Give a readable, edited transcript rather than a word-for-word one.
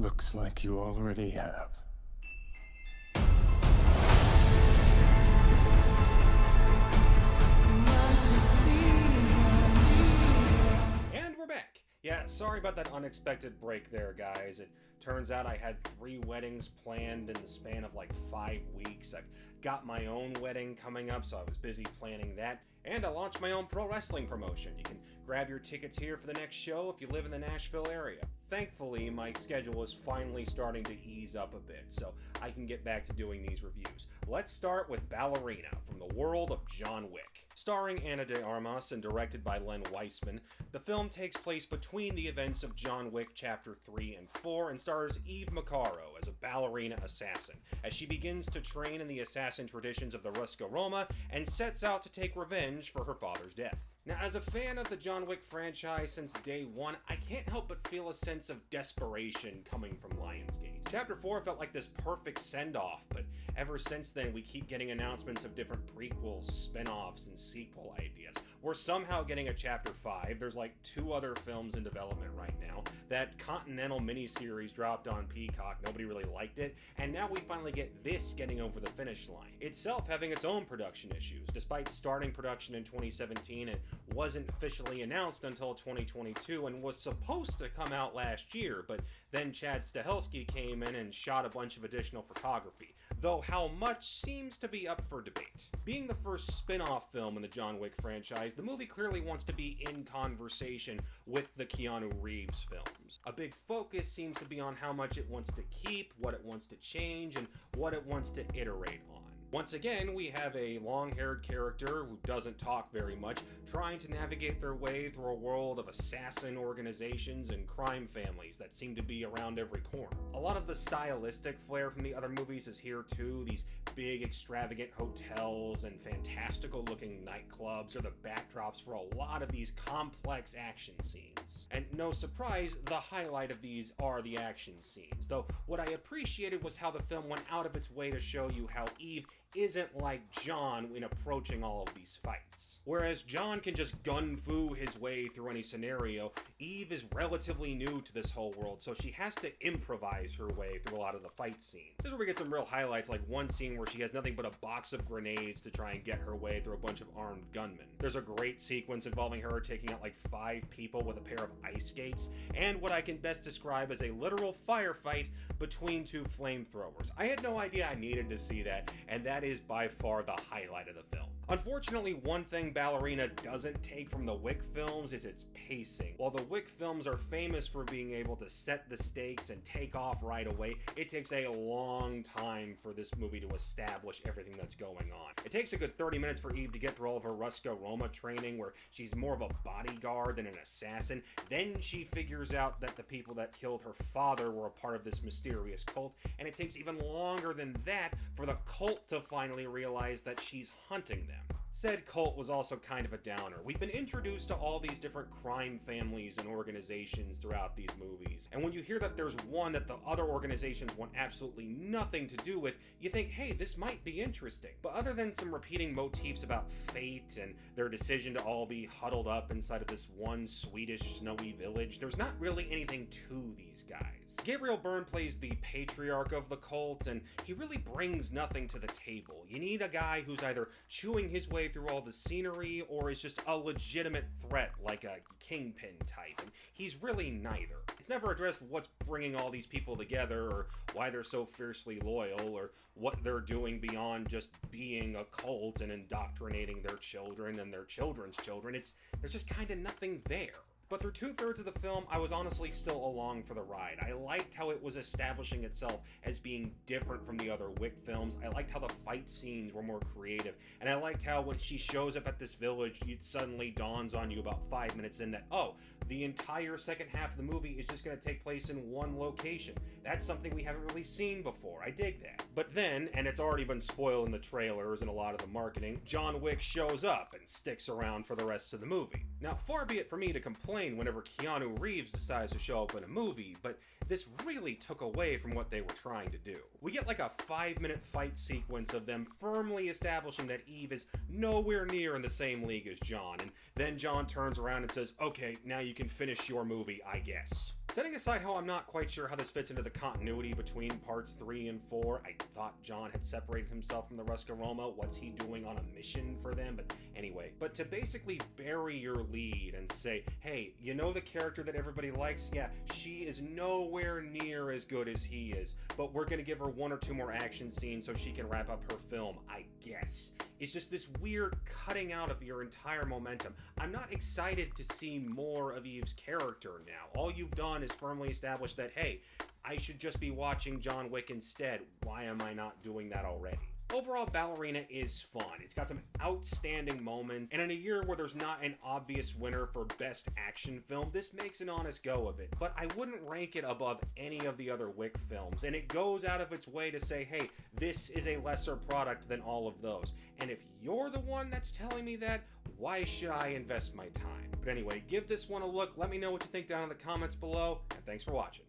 Looks like you already have. And we're back. Yeah, sorry about that unexpected break there, guys. It turns out I had 3 weddings planned in the span of like 5 weeks. I've got my own wedding coming up, so I was busy planning that. And I launched my own pro wrestling promotion. You can grab your tickets here for the next show if you live in the Nashville area. Thankfully, my schedule is finally starting to ease up a bit, so I can get back to doing these reviews. Let's start with Ballerina from the world of John Wick. Starring Ana de Armas and directed by Len Weissman, the film takes place between the events of John Wick Chapter 3 and 4 and stars Eve Macaro as a ballerina assassin, as she begins to train in the assassin traditions of the Ruska Roma and sets out to take revenge for her father's death. Now, as a fan of the John Wick franchise since day one, I can't help but feel a sense of desperation coming from Lionsgate. Chapter 4 felt like this perfect send-off, but ever since then we keep getting announcements of different prequels, spin-offs, and sequel ideas. We're somehow getting a Chapter 5, there's like 2 other films in development right now, that Continental miniseries dropped on Peacock, nobody really liked it, and now we finally get this getting over the finish line. Itself having its own production issues, despite starting production in 2017 and wasn't officially announced until 2022 and was supposed to come out last year, but then Chad Stahelski came in and shot a bunch of additional photography, though how much seems to be up for debate. Being the first spin-off film in the John Wick franchise, the movie clearly wants to be in conversation with the Keanu Reeves films. A big focus seems to be on how much it wants to keep, what it wants to change, and what it wants to iterate on. Once again, we have a long-haired character who doesn't talk very much, trying to navigate their way through a world of assassin organizations and crime families that seem to be around every corner. A lot of the stylistic flair from the other movies is here too. These big, extravagant hotels and fantastical-looking nightclubs are the backdrops for a lot of these complex action scenes. And no surprise, the highlight of these are the action scenes, though what I appreciated was how the film went out of its way to show you how Eve isn't like John in approaching all of these fights. Whereas John can just gun-fu his way through any scenario, Eve is relatively new to this whole world, so she has to improvise her way through a lot of the fight scenes. This is where we get some real highlights, like one scene where she has nothing but a box of grenades to try and get her way through a bunch of armed gunmen. There's a great sequence involving her taking out like 5 people with a pair of ice skates, and what I can best describe as a literal firefight between 2 flamethrowers. I had no idea I needed to see that, and that is by far the highlight of the film. Unfortunately, one thing Ballerina doesn't take from the Wick films is its pacing. While the Wick films are famous for being able to set the stakes and take off right away, it takes a long time for this movie to establish everything that's going on. It takes a good 30 minutes for Eve to get through all of her Ruska Roma training, where she's more of a bodyguard than an assassin. Then she figures out that the people that killed her father were a part of this mysterious cult, and it takes even longer than that for the cult to finally realize that she's hunting them. Said cult was also kind of a downer. We've been introduced to all these different crime families and organizations throughout these movies, and when you hear that there's one that the other organizations want absolutely nothing to do with, you think, hey, this might be interesting. But other than some repeating motifs about fate and their decision to all be huddled up inside of this one Swedish snowy village, there's not really anything to these guys. Gabriel Byrne plays the patriarch of the cult, and he really brings nothing to the table. You need a guy who's either chewing his way through all the scenery or is just a legitimate threat like a kingpin type, and he's really neither. It's never addressed what's bringing all these people together or why they're so fiercely loyal or what they're doing beyond just being a cult and indoctrinating their children and their children's children. There's just kind of nothing there. But through 2/3 of the film, I was honestly still along for the ride. I liked how it was establishing itself as being different from the other Wick films. I liked how the fight scenes were more creative. And I liked how when she shows up at this village, it suddenly dawns on you about 5 minutes in that, oh, the entire second half of the movie is just going to take place in one location. That's something we haven't really seen before. I dig that. But then, and it's already been spoiled in the trailers and a lot of the marketing, John Wick shows up and sticks around for the rest of the movie. Now, far be it for me to complain whenever Keanu Reeves decides to show up in a movie, but this really took away from what they were trying to do. We get like a 5-minute fight sequence of them firmly establishing that Eve is nowhere near in the same league as John, and then John turns around and says, okay, now you can finish your movie, I guess. Setting aside how I'm not quite sure how this fits into the continuity between parts 3 and 4, I thought John had separated himself from the Ruscaroma. What's he doing on a mission for them? But anyway, but to basically bury your lead and say, hey, you know the character that everybody likes? Yeah, she is nowhere near as good as he is, but we're gonna give her 1 or 2 more action scenes so she can wrap up her film, I guess. It's just this weird cutting out of your entire momentum. I'm not excited to see more of Eve's character now. All you've done is firmly establish that, hey, I should just be watching John Wick instead. Why am I not doing that already? Overall, Ballerina is fun. It's got some outstanding moments, and in a year where there's not an obvious winner for Best Action Film, this makes an honest go of it. But I wouldn't rank it above any of the other Wick films, and it goes out of its way to say, hey, this is a lesser product than all of those. And if you're the one that's telling me that, why should I invest my time? But anyway, give this one a look. Let me know what you think down in the comments below, and thanks for watching.